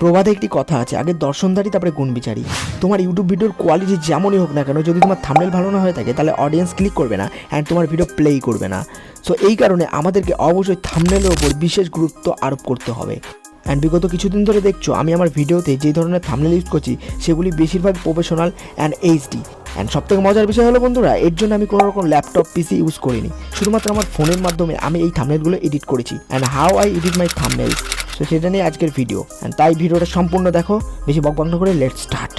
প্রবাদে একটি কথা আছে, আগে দর্শনধারী তারপরে গুণ বিচারী। তোমার ইউটিউব ভিডিওর কোয়ালিটি যেমনই হোক না কেন, যদি তোমার থাম্বনেল ভালো না হয়ে থাকে তাহলে অডিয়েন্স ক্লিক করবে না অ্যান্ড তোমার ভিডিও প্লেই করবে না। সো এই কারণে আমাদেরকে অবশ্যই থাম্বনেলের ওপর বিশেষ গুরুত্ব আরোপ করতে হবে। অ্যান্ড বিগত কিছুদিন ধরে দেখছো আমি আমার ভিডিওতে যে ধরনের থাম্বনেল ইউজ করছি সেগুলি বেশিরভাগ প্রফেশনাল অ্যান্ড এইচডি। অ্যান্ড সবথেকে মজার বিষয় হলো বন্ধুরা, এর জন্য আমি কোনো রকম ল্যাপটপ পিসি ইউজ করিনি, শুধুমাত্র আমার ফোনের মাধ্যমে আমি এই থাম্বনেলগুলো এডিট করেছি। অ্যান্ড হাউ আই এডিট মাই থাম্বনেলস, তো সেটা নিয়ে আজকের ভিডিও। অ্যান্ড তাই ভিডিওটা সম্পূর্ণ দেখো, বেশি বকবক না করে লেটস স্টার্ট।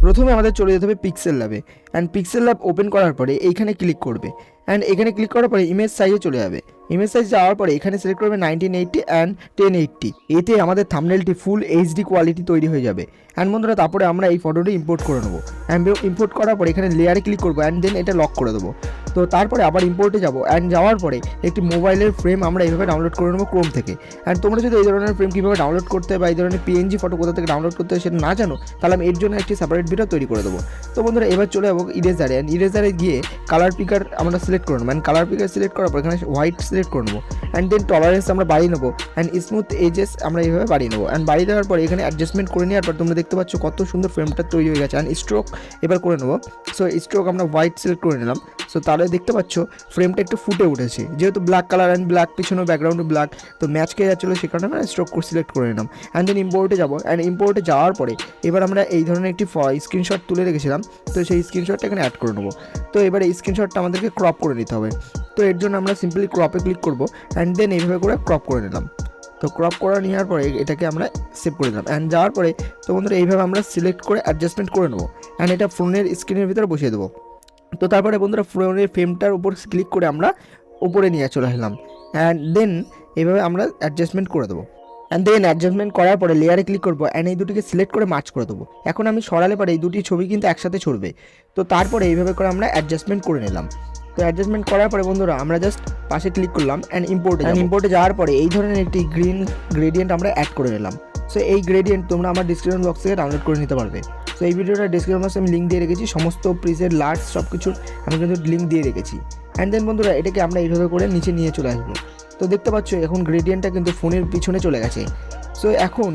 প্রথমে আমাদের চলে যেতে হবে পিক্সেল ল্যাবে। অ্যান্ড পিক্সেল ল্যাব ওপেন করার পরে এইখানে ক্লিক করবে। অ্যান্ড এখানে ক্লিক করার পরে ইমেজ সাইজে চলে যাবে। ইমেজ সাইজ যাওয়ার পরে এখানে সিলেক্ট করবে 1980 অ্যান্ড 1080। এতে আমাদের থাম্বনেলটি ফুল এইচডি কোয়ালিটি তৈরি হয়ে যাবে। অ্যান্ড বন্ধুরা তারপরে আমরা এই ফটোটি ইম্পোর্ট করে নেবো। অ্যান্ড ইম্পোর্ট করার পরে এখানে লেয়ারে ক্লিক করবো অ্যান্ড দেন এটা লক করে দেবো। তো তারপরে আবার ইম্পোর্টে যাবো। অ্যান্ড যাওয়ার পরে একটি মোবাইলের ফ্রেম আমরা এইভাবে ডাউনলোড করে নেবো ক্রোম থেকে। অ্যান্ড তোমরা যদি এই ধরনের ফ্রেম কীভাবে ডাউনলোড করতে বা এই ধরনের পিএনজি ফটো কোথা থেকে ডাউনলোড করতে হয় সেটা না জানো, তাহলে আমি এর জন্য একটি সেপারেট ভিডিও তৈরি করে দেবো। তো বন্ধুরা এবার চলে যাবো ইরেজারে। অ্যান্ড ইরেজারে গিয়ে কালার পিকার আমরা সিলেক্ট করে নেবো। অ্যান্ড কালার পিকার সিলেক্ট করার পর এখানে হোয়াইট সিলেক্ট করে নেবো। অ্যান্ড দেন টলারেন্স আমরা বাড়িয়ে নেবো। অ্যান্ড স্মুথ এজেস আমরা এইভাবে বাড়িয়ে নেবো। অ্যান্ড বাড়িয়ে দেওয়ার পর এখানে অ্যাডজাস্টমেন্ট করে নেওয়ার পর তোমরা দেখতে পাচ্ছ কত সুন্দর ফ্রেমটা তৈরি হয়ে গেছে। অ্যান্ড স্ট্রোক এবার করে নেবো। সো স্ট্রোক আমরা হোয়াইট সিলেক্ট করে নিলাম। সো তাহলে দেখতে পাচ্ছ ফ্রেমটা একটু ফুটে উঠেছে, যেহেতু ব্ল্যাক কালার অ্যান্ড ব্ল্যাক পিছনে ব্যাকগ্রাউন্ডে ব্ল্যাক, তো ম্যাচ খেয়ে যাচ্ছিলো, সে কারণে আমরা স্ট্রোক সিলেক্ট করে নিলাম। অ্যান্ড দেন ইম্পোর্টে যাবো। অ্যান্ড ইম্পোর্টে যাওয়ার পরে এবার আমরা এই ধরনের একটি স্ক্রিনশট তুলে রেখেছিলাম, তো সেই স্ক্রিনশটটা এখানে অ্যাড করে নেবো। তো এবার এই স্ক্রিনশটটা আমাদেরকে ক্রপ করে নিতে হবে। তো এর জন্য আমরা সিম্পলি ক্রপে ক্লিক করবো। অ্যান্ড দেন এইভাবে করে ক্রপ করে নিলাম। তো ক্রপ করা নেওয়ার পরে এটাকে আমরা সেভ করে দিলাম। অ্যান্ড যাওয়ার পরে তো বন্ধুরা এইভাবে আমরা সিলেক্ট করে অ্যাডজাস্টমেন্ট করে নেবো। অ্যান্ড এটা ফোনের স্ক্রিনের ভিতরে বসিয়ে দেবো। তো তারপরে বন্ধুরা ফোনের ফ্রেমটার উপর ক্লিক করে আমরা উপরে নিয়ে চলে আসলাম। অ্যান্ড দেন এইভাবে আমরা অ্যাডজাস্টমেন্ট করে দেবো। অ্যান্ড দেন অ্যাডজাস্টমেন্ট করার পরে লেয়ারে ক্লিক করবো। অ্যান্ড এই দুটিকে সিলেক্ট করে মার্চ করে দেবো। এখন আমি সরালে পরে এই দুটি ছবি কিন্তু একসাথে ছড়বে। তো তারপরে এইভাবে করে আমরা অ্যাডজাস্টমেন্ট করে নিলাম। তো অ্যাডজাস্টমেন্ট করার পরে বন্ধুরা আমরা জাস্ট পাশে ক্লিক করলাম অ্যান্ড ইম্পোর্টে যাওয়ার পরে এই ধরনের একটি গ্রিন গ্রেডিয়েন্ট আমরা অ্যাড করে নিলাম। সো এই গ্রেডিয়েন্ট তোমরা আমার ডিসক্রিপশন বক্স থেকে ডাউনলোড করে নিতে পারবে। সো এই ভিডিওটা ডিসক্রিপশন বক্সে আমি লিঙ্ক দিয়ে রেখেছি, সমস্ত প্রিসেট লার্জ সব কিছুর আমি কিন্তু লিঙ্ক দিয়ে রেখেছি। অ্যান্ড দেন বন্ধুরা এটাকে আমরা এইভাবে করে নিচে নিয়ে চলে আসবো। তো দেখতে পাচ্ছ এখন গ্রেডিয়েন্টটা কিন্তু ফোনের পিছনে চলে গেছে। সো এখন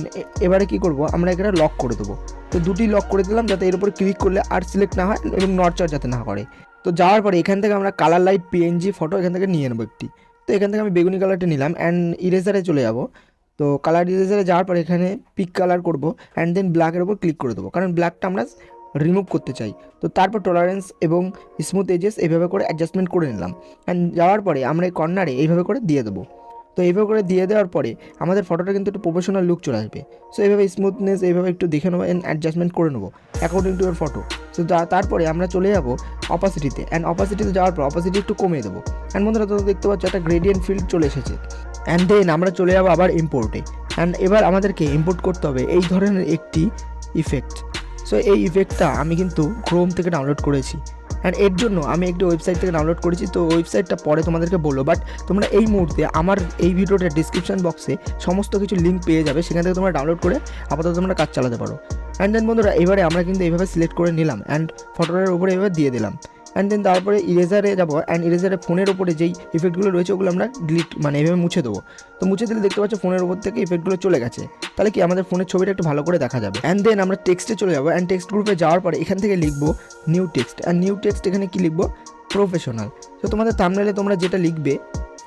এবারে কি করব, আমরা এখানে লক করে দেবো। তো দুটি লক করে দিলাম যাতে এর উপর ক্লিক করলে আর সিলেক্ট না হয় এবং নড়চড় যাতে না করে। তো যাওয়ার পরে এখান থেকে আমরা কালার লাইট পিএনজি ফটো এখান থেকে নিয়ে নেবো একটি। তো এখান থেকে আমি বেগুনি কালারটা নিলাম। অ্যান্ড ইরেজারে চলে যাব। তো কালার ইরেজারে যাওয়ার পরে এখানে পিক কালার করব। অ্যান্ড দেন ব্ল্যাকের উপর ক্লিক করে দেবো, কারণ ব্ল্যাকটা আমরা রিমুভ করতে চাই। তো তারপর টলারেন্স এবং স্মুথ এজেস এইভাবে করে অ্যাডজাস্টমেন্ট করে নিলাম। অ্যান্ড যাওয়ার পরে আমরা এই কর্নারে এইভাবে করে দিয়ে দেবো। তো এইভাবে করে দিয়ে দেওয়ার পরে আমাদের ফটোটা কিন্তু একটু প্রফেশনাল লুক চলে আসবে। সো এইভাবে স্মুথনেস এইভাবে একটু দেখে নেবো অ্যান্ড অ্যাডজাস্টমেন্ট করে নেবো according to year photo. So তারপরে আমরা চলে যাবো অপাসিটিতে। অ্যান্ড অপাসিটিতে যাওয়ার পর অপাসিটি একটু কমিয়ে দেবো। অ্যান্ড বন্ধুরা তো দেখতে পাচ্ছ একটা গ্রেডিয়েন্ট ফিল্ড চলে এসেছে। অ্যান্ড দেন আমরা চলে যাবো আবার ইম্পোর্টে। অ্যান্ড এবার আমাদেরকে ইম্পোর্ট করতে হবে এই ধরনের একটি ইফেক্ট। সো এই ইফেক্টটা আমি কিন্তু ক্রোম থেকে ডাউনলোড করেছি। অ্যান্ড এর জন্য আমি একটি ওয়েবসাইট থেকে ডাউনলোড করেছি। তো ওয়েবসাইটটা পরে তোমাদেরকে বলবো, বাট তোমরা এই মুহূর্তে আমার এই ভিডিওটার ডিসক্রিপশন বক্সে সমস্ত কিছু লিঙ্ক পেয়ে যাবে, সেখান থেকে তোমরা ডাউনলোড করে আপাতত তোমরা কাজ চালাতে পারো। অ্যান্ড দেন বন্ধুরা এবারে আমরা কিন্তু এইভাবে সিলেক্ট করে নিলাম অ্যান্ড ফটোটার উপরে এভাবে দিয়ে দিলাম। অ্যান্ড দেন তারপরে ইরেজারে যাবো। অ্যান্ড ইরেজারে ফোনের উপরে যেই ইফেক্টগুলো রয়েছে ওগুলো আমরা ডিলিট এভাবে মুছে দেবো। তো মুছে দিলে দেখতে পাচ্ছ ফোনের উপর থেকে ইফেক্টগুলো চলে গেছে। তাহলে কি আমাদের ফোনের ছবিটা একটু ভালো করে দেখা যাবে। অ্যান্ড দেন আমরা টেক্সটে চলে যাবো। অ্যান্ড টেক্সট গ্রুপে যাওয়ার পরে এখান থেকে লিখবো new text. And new text এখানে কি লিখবো, প্রফেশনাল। তো তোমাদের থাম্বনেলে তোমরা যেটা লিখবে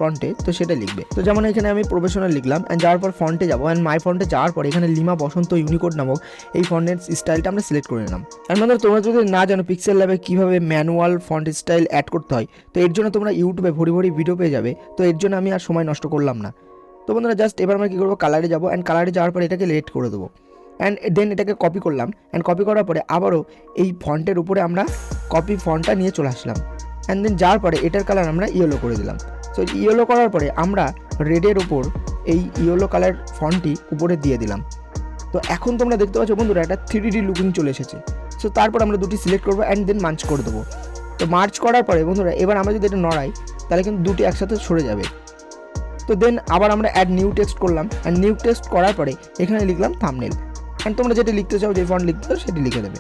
ফন্টে তো সেটা লিখবে। তো যেমন এখানে আমি প্রফেশনাল লিখলাম। অ্যান্ড যাওয়ার পর ফন্টে যাবো। অ্যান্ড মাই ফন্টে যাওয়ার পর এখানে লিমা বসন্ত ইউনিকোড নামক এই ফন্টের স্টাইলটা আমরা সিলেক্ট করে নিলাম। অ্যান্ড মানে তোমরা যদি না জানো পিক্সেল ল্যাবে কীভাবে ম্যানুয়াল ফন্ট স্টাইল অ্যাড করতে হয়, তো এর জন্য তোমরা ইউটিউবে ভরি ভিডিও পেয়ে যাবে। তো এর জন্য আমি আর সময় নষ্ট করলাম না। তো বন্ধুরা জাস্ট এবার আমরা কী করবো, কালারে যাবো। অ্যান্ড কালারে যাওয়ার পর এটাকে রেড করে দেবো। অ্যান্ড দেন এটাকে কপি করলাম। অ্যান্ড কপি করার পরে আবারও এই ফন্টের উপরে আমরা কপি ফন্টটা নিয়ে চলে আসলাম। অ্যান্ড দেন যাওয়ার পরে এটার কালার আমরা ইয়েলো করে দিলাম। সো ইয়েলো করার পরে আমরা রেডের উপর এই ইয়েলো কালার ফন্টটি উপরে দিয়ে দিলাম। তো এখন তোমরা দেখতে পাচ্ছ বন্ধুরা একটা 3D লুকিং চলে এসেছে। সো তারপর আমরা দুটি সিলেক্ট করবো অ্যান্ড দেন মার্চ করে দেবো। তো মার্চ করার পরে বন্ধুরা এবার আমরা যদি এটা নড়াই তাহলে কিন্তু দুটি একসাথে সরে যাবে। তো দেন আবার আমরা অ্যাড নিউ টেক্সট করলাম। অ্যান্ড নিউ টেক্সট করার পরে এখানে লিখলাম থাম্বনেল। অ্যান্ড তোমরা যেটা লিখতে চাও, যে ফন্ট লিখতে চাও সেটি লিখে দেবে।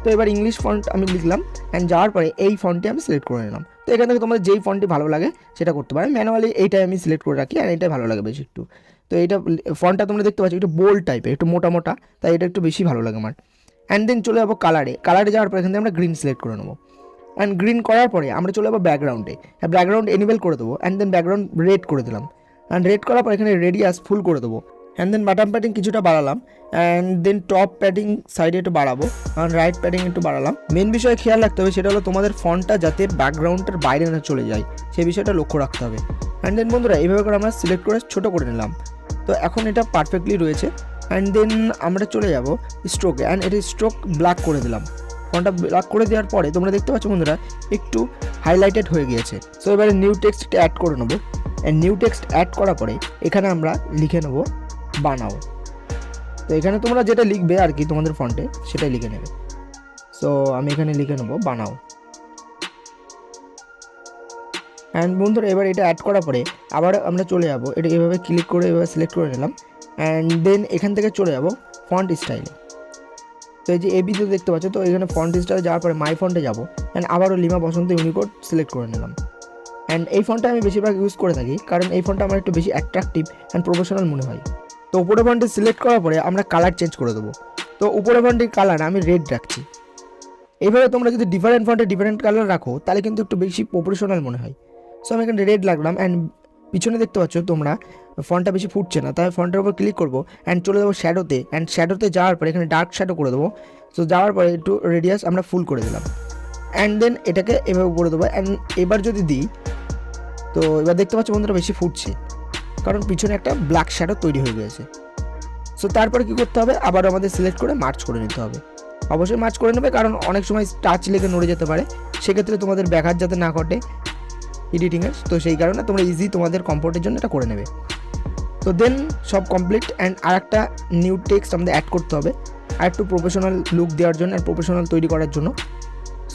তো এবার ইংলিশ ফন্ট আমি লিখলাম। অ্যান্ড যাওয়ার পরে এই ফন্টটি আমি সিলেক্ট করে নিলাম। তো তো এখান থেকে তোমাদের যেই ফন্টটি ভালো লাগে সেটা করতে পারো। ম্যানুয়ালি এইটাই আমি সিলেক্ট করে রাখি আর এটাই ভালো লাগে বেশি একটু। তো এটা ফন্টটা তোমরা দেখতে পাচ্ছ একটু বোল্ড টাইপের, একটু মোটা মোটা, তাই এটা একটু বেশি ভালো লাগে আমার। অ্যান্ড দেন চলে যাবো কালারে যাওয়ার পর এখান থেকে আমরা গ্রিন সিলেক্ট করে নেবো। অ্যান্ড গ্রিন করার পরে আমরা চলে যাবো ব্যাকগ্রাউন্ডে, ব্যাকগ্রাউন্ড এনেবল করে দেবো। অ্যান্ড দেন ব্যাকগ্রাউন্ড রেড করে দিলাম। অ্যান্ড রেড করার পর এখানে রেডিয়াস ফুল করে দেবো। অ্যান্ড দেন বাটাম প্যাডিং কিছুটা বাড়ালাম। অ্যান্ড দেন টপ প্যাডিং সাইডে একটু বাড়াবো, আর রাইট প্যাডিং একটু বাড়ালাম। মেন বিষয়ে খেয়াল রাখতে হবে সেটা হলো তোমাদের ফন্টটা যাতে ব্যাকগ্রাউন্ডের বাইরে না চলে যায়, সেই বিষয়টা লক্ষ্য রাখতে হবে। অ্যান্ড দেন বন্ধুরা এইভাবে করে আমরা সিলেক্ট করে ছোটো করে নিলাম। তো এখন এটা পারফেক্টলি রয়েছে। অ্যান্ড দেন আমরা চলে যাব স্ট্রোকে, অ্যান্ড এটা স্ট্রোক ব্ল্যাক করে দিলাম। ফন্টটা ব্ল্যাক করে দেওয়ার পরে তোমরা দেখতে পাচ্ছ বন্ধুরা একটু হাইলাইটেড হয়ে গিয়েছে। সো এবারে নিউ টেক্সট অ্যাড করে নেবো। অ্যান্ড নিউ টেক্সট অ্যাড করার পরে এখানে আমরা লিখে নেবো বানাও। তো এখানে তোমরা যেটা লিখবে আর কি তোমাদের ফন্টে সেটাই লিখে নেবে। সো আমি এখানে লিখে নেবো বানাও। অ্যান্ড বন্ধুরা এবার এটা অ্যাড করার পরে আবার আমরা চলে যাব, এটা এভাবে ক্লিক করে এভাবে সিলেক্ট করে নিলাম। অ্যান্ড দেন এখান থেকে চলে যাব ফন্ট স্টাইলে। তো এই যে এবিতে দেখতে পাচ্ছ, তো এখানে ফন্ট স্টাইলে যাওয়ার পরে মাই ফন্টে যাবো। অ্যান্ড আবারও লিমা বসন্ত ইউনিকোড সিলেক্ট করে নিলাম। অ্যান্ড এই ফন্টটা আমি বেশিরভাগ ইউজ করে থাকি, কারণ এই ফন্টটা আমার একটু বেশি অ্যাট্রাকটিভ অ্যান্ড প্রফেশনাল মনে হয়। তো উপরে ফন্টে সিলেক্ট করার পরে আমরা কালার চেঞ্জ করে দেবো। তো উপরে ফন্টের কালার আমি রেড রাখছি। এইভাবে তোমরা যদি ডিফারেন্ট ফন্টে ডিফারেন্ট কালার রাখো তাহলে কিন্তু একটু বেশি প্রফেশনাল মনে হয়। সো আমি এখানে রেড রাখলাম। অ্যান্ড পিছনে দেখতে পাচ্ছ তোমরা ফন্টটা বেশি ফুটছে না, তাই ফন্টের উপর ক্লিক করবো। অ্যান্ড চলে যাবো শ্যাডোতে। অ্যান্ড শ্যাডোতে যাওয়ার পরে এখানে ডার্ক শ্যাডো করে দেবো। সো যাওয়ার পরে একটু রেডিয়াস আমরা ফুল করে দিলাম। অ্যান্ড দেন এটাকে এভাবে করে দেবো। অ্যান্ড এবার যদি দিই, তো এবার দেখতে পাচ্ছ বন্ধুরা বেশি ফুটছে, কারণ পিছনে একটা ব্ল্যাক শ্যাডো তৈরি হয়ে গিয়েছে। সো তারপরে কী করতে হবে, আবার আমাদের সিলেক্ট করে মার্চ করে নিতে হবে। অবশ্যই মার্চ করে নেবে, কারণ অনেক সময় টাচ লেগে নড়ে যেতে পারে, সেক্ষেত্রে তোমাদের ব্যাঘাত যাতে না ঘটে এডিটিংয়ের। তো সেই কারণে তোমরা ইজি তোমাদের কমফোর্টের জন্য এটা করে নেবে। তো দেন সব কমপ্লিট। অ্যান্ড আর একটা নিউ টেক্সট আমাদের অ্যাড করতে হবে আর একটু প্রফেশনাল লুক দেওয়ার জন্য আর প্রফেশনাল তৈরি করার জন্য।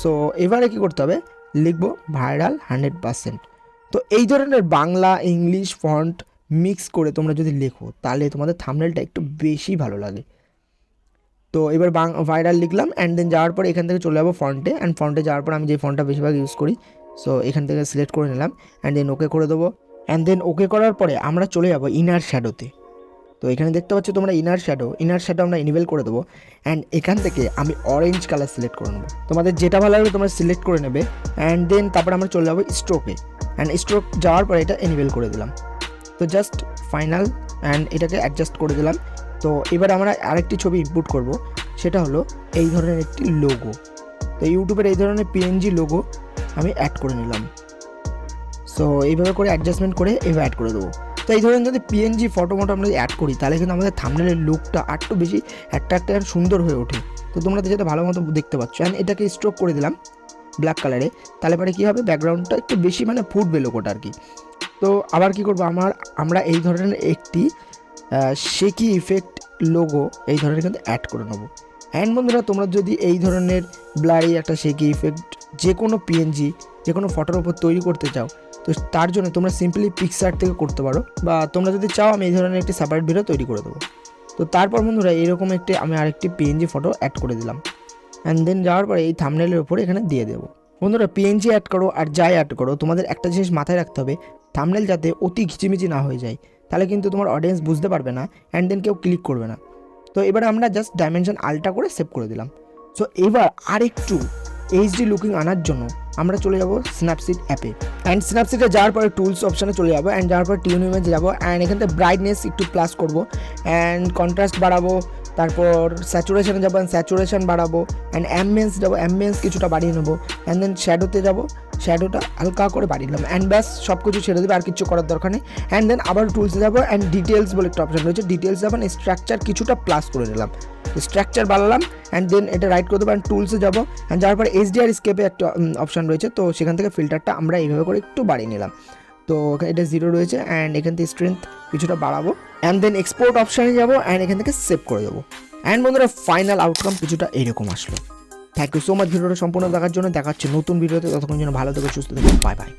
সো এবারে কী করতে হবে, লিখবো ভাইরাল 100%। তো এই ধরনের বাংলা ইংলিশ ফন্ট মিক্স করে তোমরা যদি লেখো তাহলে তোমাদের থাম্বনেলটা একটু বেশি ভালো লাগে। তো এবার ভাইরাল লিখলাম। অ্যান্ড দেন যাওয়ার পর এখান থেকে চলে যাবো ফন্টে। অ্যান্ড ফন্টে যাওয়ার পর আমি যে ফন্টটা বেশিরভাগ ইউজ করি, সো এখান থেকে সিলেক্ট করে নিলাম। অ্যান্ড দেন ওকে করে দেবো। অ্যান্ড দেন ওকে করার পরে আমরা চলে যাবো ইনার শ্যাডোতে। তো এখানে দেখতে পাচ্ছ তোমরা ইনার শ্যাডো আমরা ইনেবল করে দেবো। অ্যান্ড এখান থেকে আমি অরেঞ্জ কালার সিলেক্ট করে নেবো। তোমাদের যেটা ভালো লাগবে তোমরা সিলেক্ট করে নেবে। অ্যান্ড দেন তারপর আমরা চলে যাবো স্ট্রোকে। অ্যান্ড স্ট্রোক যাওয়ার পরে এটা এনেবল করে দিলাম। তো জাস্ট ফাইনাল। অ্যান্ড এটাকে অ্যাডজাস্ট করে দিলাম। তো এবার আমরা আরেকটি ছবি ইনপুট করব, সেটা হলো এই ধরনের একটি লোগো। তো ইউটিউবের এই ধরনের পিএনজি লোগো আমি অ্যাড করে নিলাম। সো এইভাবে করে অ্যাডজাস্টমেন্ট করে এভাবে অ্যাড করে দেবো। তো এই ধরনের যদি পিএনজি ফটো আমরা যদি অ্যাড করি তাহলে কিন্তু আমাদের থাম্বনেলের লুকটা আরটু বেশি অ্যাট্রাক্টিভ আর সুন্দর হয়ে ওঠে। তো তোমরা যেটা ভালো মতো দেখতে পাচ্ছ। অ্যান্ড এটাকে স্ট্রোক করে দিলাম ব্ল্যাক কালারে, তাহলে পরে কী হবে, ব্যাকগ্রাউন্ডটা একটু বেশি মানে ফুটবে লোগোটা আর কি। তো আবার কী করবো, আমরা এই ধরনের একটি শেকি ইফেক্ট লোগো এই ধরনের কিন্তু অ্যাড করে নেবো। অ্যান্ড বন্ধুরা তোমরা যদি এই ধরনের ব্লারি একটা শেকি ইফেক্ট যে কোনো পিএনজি যে কোনো ফটোর উপর তৈরি করতে চাও, তো তার জন্য তোমরা সিম্পলি পিকচার থেকে করতে পারো, বা তোমরা যদি চাও আমি এই ধরনের একটি সেপারেট ভিডিও তৈরি করে দেবো। তো তারপর বন্ধুরা এরকম আমি আরেকটি পিএনজি ফটো অ্যাড করে দিলাম। অ্যান্ড দেন যাওয়ার পরে এই থাম্বনেলের উপরে এখানে দিয়ে দেবো। বন্ধুরা পিএনজি অ্যাড করো আর যাই অ্যাড করো, তোমাদের একটা জিনিস মাথায় রাখতে হবে, থাম্বনেল যাতে অতি ঘিচিমিচি না হয়ে যায়, তাহলে কিন্তু তোমার অডিয়েন্স বুঝতে পারবে না। অ্যান্ড দেন কেউ ক্লিক করবে না। তো এবার আমরা জাস্ট ডাইমেনশন আলটা করে সেভ করে দিলাম। সো এবার আরেকটু এইচডি লুকিং আনার জন্য আমরা চলে যাব স্ন্যাপসিড অ্যাপে। অ্যান্ড স্ন্যাপসিডে যাওয়ার পরে টুলস অপশানে চলে যাবো। অ্যান্ড যাওয়ার পরে টিউন ইমেজ যাবো। অ্যান্ড এখান থেকে ব্রাইটনেস একটু প্লাস করবো। অ্যান্ড কন্ট্রাস্ট বাড়াবো। তারপর স্যাচুরেশনে যাবো, স্যাচুরেশন বাড়াবো। অ্যান্ড অ্যাম্বিয়েন্স যাবো, অ্যাম্বিয়েন্স কিছুটা বাড়িয়ে নেবো। অ্যান্ড দেন শ্যাডোতে যাবো, শ্যাডোটা হালকা করে বাড়িয়ে নিলাম। অ্যান্ড ব্যাস সব কিছু ছেড়ে দেবে, আর কিছু করার দরকার নেই। অ্যান্ড দেন আবার টুলসে যাবো। অ্যান্ড ডিটেলস বলে একটা অপশন রয়েছে, ডিটেলস যাবেন, স্ট্রাকচার কিছুটা প্লাস করে নিলাম, স্ট্রাকচার বাড়ালাম। অ্যান্ড দেন এটা রাইট করে দেবো। অ্যান্ড টুলসে যাবো। অ্যান্ড যাওয়ার পর এইচডিআর স্কেপে একটা অপশান রয়েছে, তো সেখান থেকে ফিল্টারটা আমরা এইভাবে করে একটু বাড়িয়ে নিলাম। তো এটা 0 রয়েছে। অ্যান্ড এখান থেকে স্ট্রেংথ কিছুটা বাড়াবো। অ্যান্ড দেন এক্সপোর্ট অপশানে যাবো। অ্যান্ড এখান থেকে সেভ করে দেবো। অ্যান্ড বন্ধুরা ফাইনাল আউটকাম কিছুটা এরকম আসলো। থ্যাংক ইউ সো মাচ ভিডিওটা সম্পূর্ণ দেখার জন্য। দেখাচ্ছে নতুন ভিডিওতে, ততক্ষণ জন্য ভালো থেকো, সুস্থ থেকো, বাই বাই।